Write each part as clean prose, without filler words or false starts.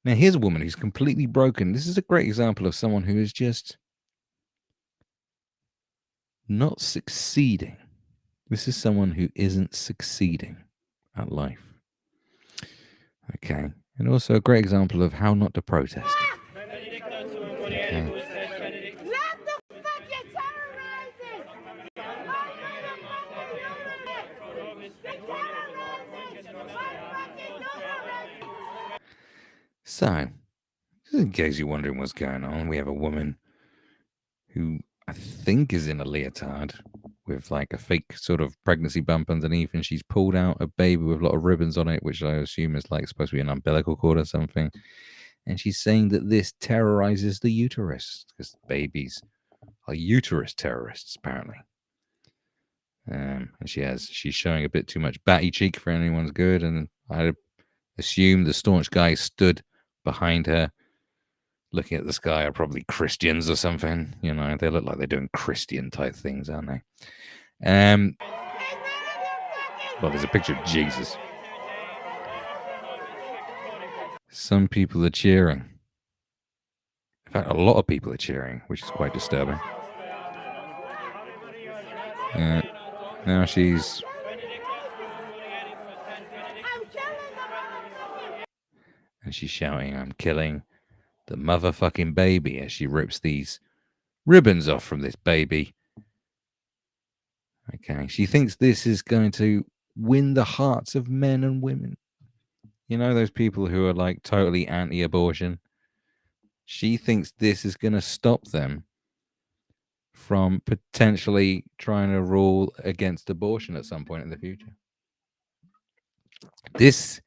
Now, here's a woman who's completely broken. This is a great example of someone who is just not succeeding. This is someone who isn't succeeding at life. Okay. And also a great example of how not to protest. Okay. So, just in case you're wondering what's going on, we have a woman who I think is in a leotard with like a fake sort of pregnancy bump underneath, and she's pulled out a baby with a lot of ribbons on it, which I assume is like supposed to be an umbilical cord or something. And she's saying that this terrorizes the uterus because babies are uterus terrorists, apparently. And she's showing a bit too much batty cheek for anyone's good, and I assume the staunch guys stood behind her looking at the sky are probably Christians or something. You know, they look like they're doing Christian type things, aren't they? Well, there's a picture of Jesus. Some people are cheering. In fact, a lot of people are cheering, which is quite disturbing. Now she's... And she's shouting, "I'm killing the motherfucking baby," as she rips these ribbons off from this baby. Okay, she thinks this is going to win the hearts of men and women. You know, those people who are like totally anti-abortion? She thinks this is going to stop them from potentially trying to rule against abortion at some point in the future. This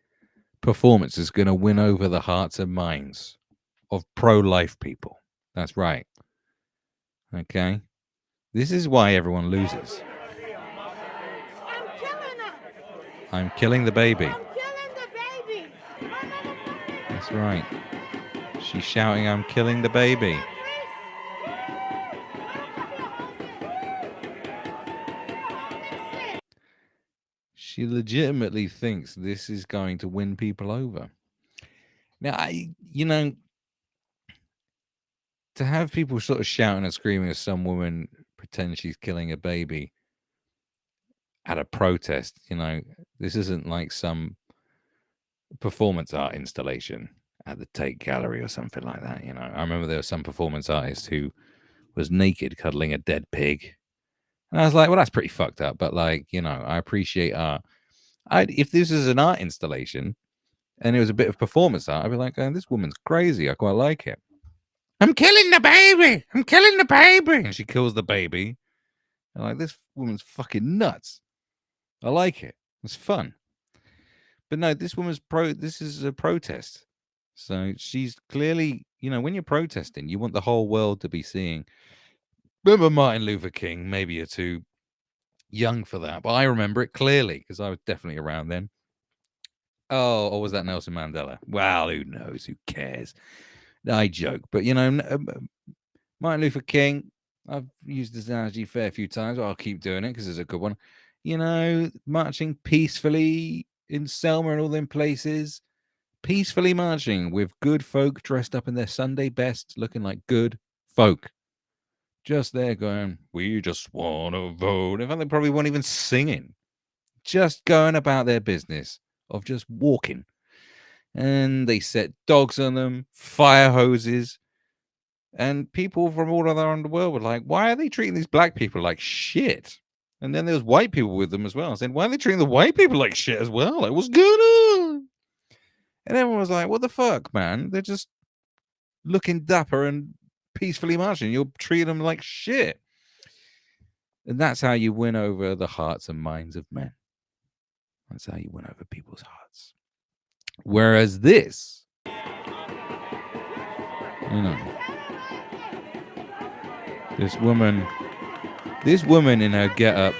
performance is going to win over the hearts and minds of pro-life people. That's right. Okay? This is why everyone loses. I'm killing the baby. I'm killing the baby. That's right. She's shouting, "I'm killing the baby." She legitimately thinks this is going to win people over. Now, to have people sort of shouting and screaming as some woman pretends she's killing a baby at a protest, this isn't like some performance art installation at the Tate Gallery or something like that. I remember there was some performance artist who was naked cuddling a dead pig. And I was like, well, that's pretty fucked up. But I appreciate art. If this is an art installation and it was a bit of performance art, I'd be like, oh, this woman's crazy. I quite like it. I'm killing the baby. I'm killing the baby. And she kills the baby. And like, this woman's fucking nuts. I like it. It's fun. But no, this is a protest. So she's clearly, when you're protesting, you want the whole world to be seeing. Remember Martin Luther King? Maybe you're too young for that, but I remember it clearly because I was definitely around then. Oh, or was that Nelson Mandela? Well, who knows? Who cares? I joke, but Martin Luther King, I've used this analogy a fair few times, but I'll keep doing it because it's a good one. Marching peacefully in Selma and all them places, peacefully marching with good folk dressed up in their Sunday best, looking like good folk. Just there going, we just want to vote. In fact, they probably weren't even singing. Just going about their business of just walking. And they set dogs on them, fire hoses. And people from all around the world were like, why are they treating these black people like shit? And then there was white people with them as well. Saying, why are they treating the white people like shit as well? Like, what's going on? And everyone was like, what the fuck, man? They're just looking dapper and peacefully marching. You're treating them like shit. And that's how you win over the hearts and minds of men. That's how you win over people's hearts. Whereas this, this woman in her get-up,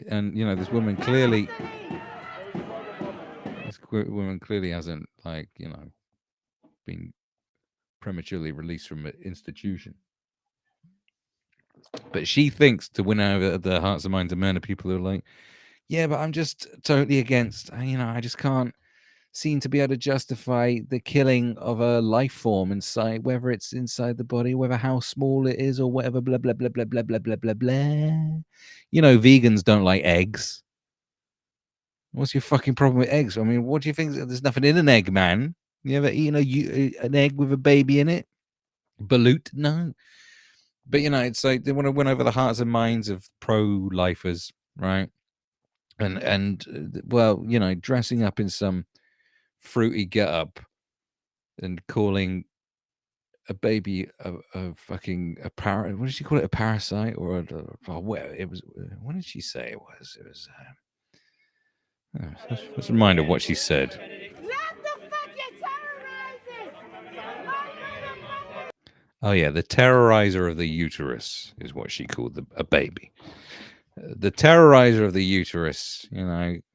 and this woman clearly hasn't been prematurely released from an institution. But she thinks to win over the hearts and minds of men are people who are like, yeah, but I'm just totally against, I just can't seem to be able to justify the killing of a life form inside, whether it's inside the body, whether how small it is, or whatever. Blah blah blah blah blah blah blah blah blah. You know, vegans don't like eggs. What's your fucking problem with eggs? I mean, what do you think? There's nothing in an egg, man. You ever eaten an egg with a baby in it? Balut? No. But it's like they want to win over the hearts and minds of pro-lifers, right? And well, dressing up in some fruity get-up and calling a baby a fucking what did she call it? A parasite or where it was? What did she say it was? It was. Let's remind her what she said. Oh yeah, the terrorizer of the uterus is what she called a baby. The terrorizer of the uterus,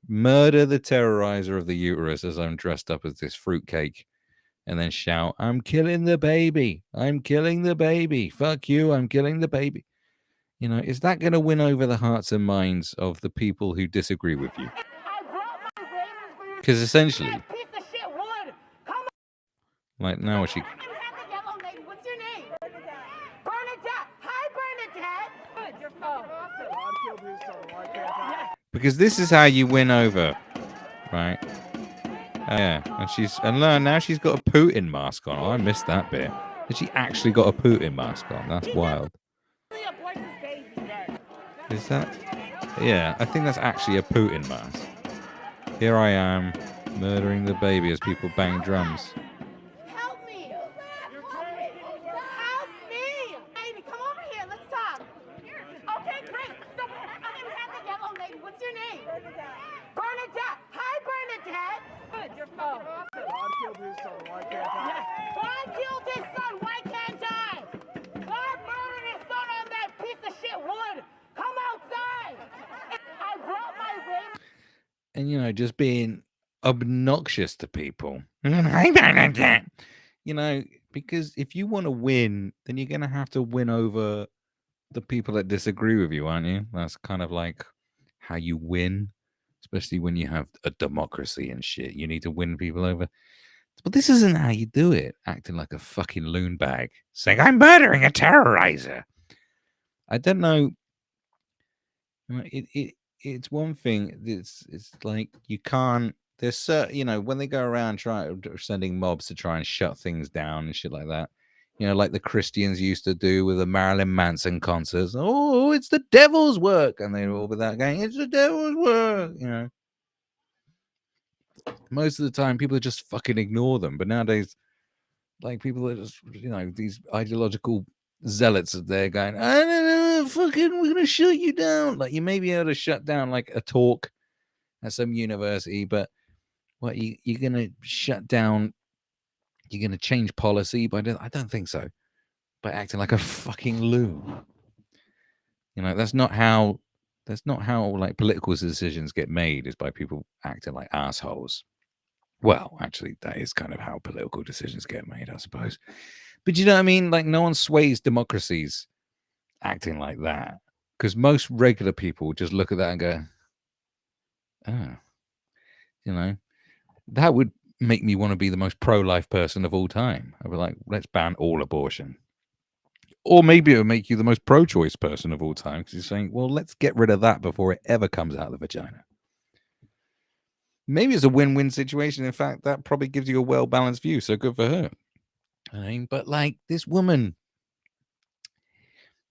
murder the terrorizer of the uterus as I'm dressed up as this fruitcake, and then shout, "I'm killing the baby! I'm killing the baby! Fuck you! I'm killing the baby!" Is that going to win over the hearts and minds of the people who disagree with you? Because essentially, like now, what she. What's your name? Bernadette. Hi, Bernadette. Because this is how you win over, right? Yeah, and now she's got a Putin mask on. Oh, I missed that bit. Has she actually got a Putin mask on? That's wild. Is that? Yeah, I think that's actually a Putin mask. Here I am, murdering the baby as people bang drums. Help me! Help me! Baby, come over here. Let's talk. Okay, great. So I'm gonna have the yellow lady. What's your name? Bernadette. Hi, Bernadette. Good. You're fucking awesome. God killed his son. Why can't I? God killed his son. Why can't I? God murdered his son on that piece of shit wood. Come outside. I brought my ring. And just being obnoxious to people. Because if you want to win, then you're gonna have to win over the people that disagree with you, aren't you? That's kind of like how you win, especially when you have a democracy and shit. You need to win people over. But this isn't how you do it, acting like a fucking loon bag, saying, "I'm murdering a terrorizer." I don't know. It's one thing. It's like you can't. There's certain, when they go around sending mobs to try and shut things down and shit like that. Like the Christians used to do with the Marilyn Manson concerts. Oh, it's the devil's work, and they were all without going, "It's the devil's work." Most of the time, people just fucking ignore them. But nowadays, like people are just, these ideological zealots are there going, "I don't know, fucking, we're gonna shut you down." Like you may be able to shut down like a talk at some university, but what you're gonna shut down? You're gonna change policy? But I don't think so. By acting like a fucking loon. That's not how. That's not how like political decisions get made. Is by people acting like assholes. Well, actually, that is kind of how political decisions get made, I suppose. But you know what I mean? Like, no one sways democracies acting like that. Because most regular people just look at that and go, "Oh, that would make me want to be the most pro-life person of all time." I'd be like, "Let's ban all abortion." Or maybe it would make you the most pro-choice person of all time because you're saying, "Well, let's get rid of that before it ever comes out of the vagina." Maybe it's a win-win situation. In fact, that probably gives you a well-balanced view. So good for her. But like this woman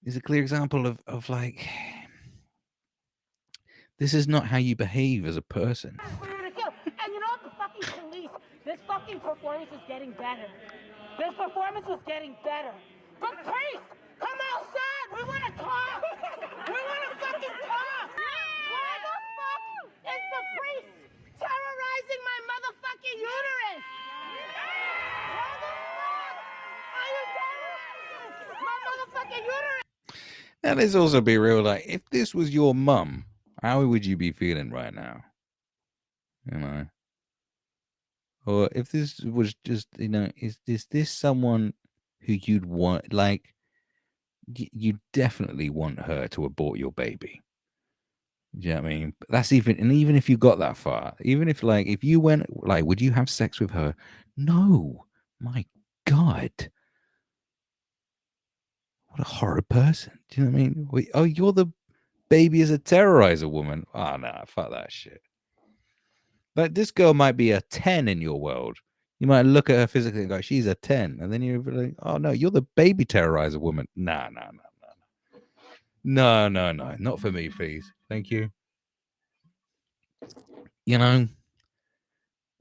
is a clear example of like, this is not how you behave as a person. And you know what? The fucking police, this fucking performance is getting better. This performance was getting better. But priest, come outside. We want to talk. We want to fucking talk. Why the fuck is the priest terrorizing my motherfucking uterus? Why the fuck are you terrorizing my motherfucking uterus? Now, let's also be real. Like, if this was your mum, how would you be feeling right now? Or if this was just, is this someone who you'd want? Like, you definitely want her to abort your baby. Do you know what I mean? But that's even if you got that far, even if like if you went like, would you have sex with her? No. My God. What a horrid person. Do you know what I mean? Oh, you're the baby as a terrorizer woman. Oh no, fuck that shit. Like this girl might be a 10 in your world. You might look at her physically and go, she's a 10. And then you're like, oh no, you're the baby terrorizer woman. Nah, no, no, no. No, no, no. Not for me, please. Thank you. You know,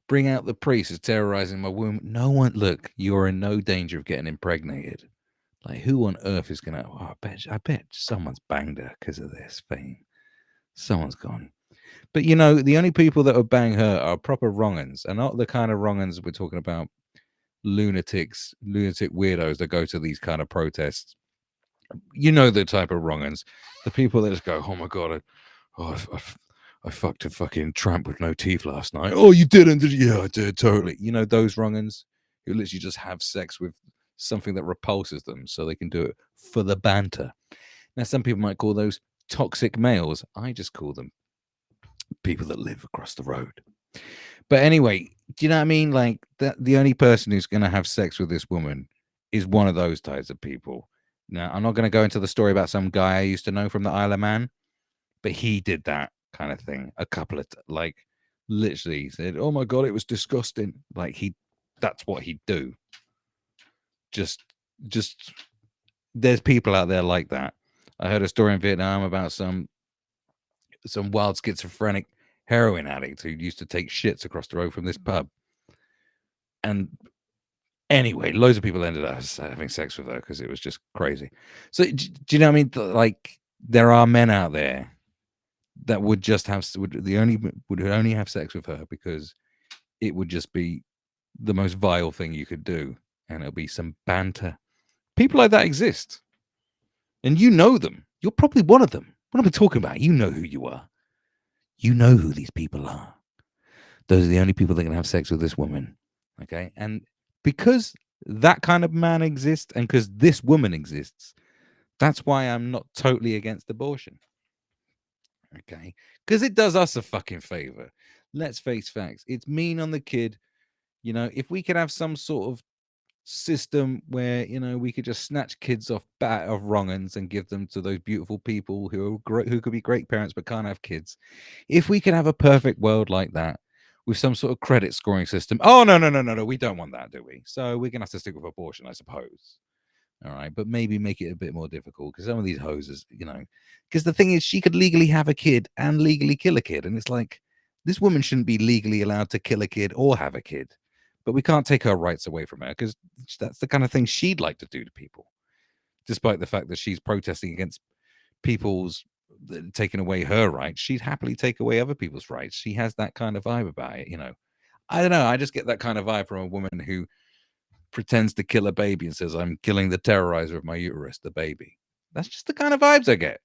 bring out the priest who's terrorizing my womb. No one, look, you're in no danger of getting impregnated. Like, who on earth is gonna? Oh, I bet someone's banged her because of this thing. Someone's gone. But you know, the only people that would bang her are proper wrong'uns, and not the kind of wrong'uns we're talking about. Lunatic weirdos that go to these kind of protests. You know the type of wrong'uns, the people that just go, "Oh my god, I fucked a fucking tramp with no teeth last night." Oh, you didn't? Did you? Yeah, I did, totally. You know those wrong'uns who literally just have sex with something that repulses them, so they can do it for the banter. Now, some people might call those toxic males. I just call them people that live across the road. But anyway, do you know what I mean? Like the only person who's going to have sex with this woman is one of those types of people. Now, I'm not going to go into the story about some guy I used to know from the Isle of Man, but he did that kind of thing a couple of like literally he said, "Oh my god, it was disgusting." Like that's what he'd do. Just there's people out there like that. I heard a story in Vietnam about some wild schizophrenic heroin addict who used to take shits across the road from this pub. And anyway, loads of people ended up having sex with her because it was just crazy. So, do you know what I mean? Like, there are men out there that would just would only have sex with her because it would just be the most vile thing you could do, and it'll be some banter. People like that exist, and you know them. You're probably one of them. What am I talking about? You know who you are. You know who these people are. Those are the only people that can have sex with this woman. Okay. And because that kind of man exists and because this woman exists, that's why I'm not totally against abortion. Okay. Because it does us a fucking favor. Let's face facts. It's mean on the kid. You know, if we could have some sort of system where, you know, we could just snatch kids off of wrong'uns and give them to those beautiful people who are great, who could be great parents but can't have kids. If we could have a perfect world like that with some sort of credit scoring system. Oh no, no, no, no, no. We don't want that, do we? So we're gonna have to stick with abortion, I suppose. All right, but maybe make it a bit more difficult because some of these hoses, you know, because the thing is, she could legally have a kid and legally kill a kid, and it's like this woman shouldn't be legally allowed to kill a kid or have a kid, but we can't take her rights away from her because that's the kind of thing she'd like to do to people, despite the fact that she's protesting against people's taking away her rights. She'd happily take away other people's rights. She has that kind of vibe about it, you know. I don't know. I just get that kind of vibe from a woman who pretends to kill a baby and says, "I'm killing the terrorizer of my uterus, the baby." That's just the kind of vibes I get.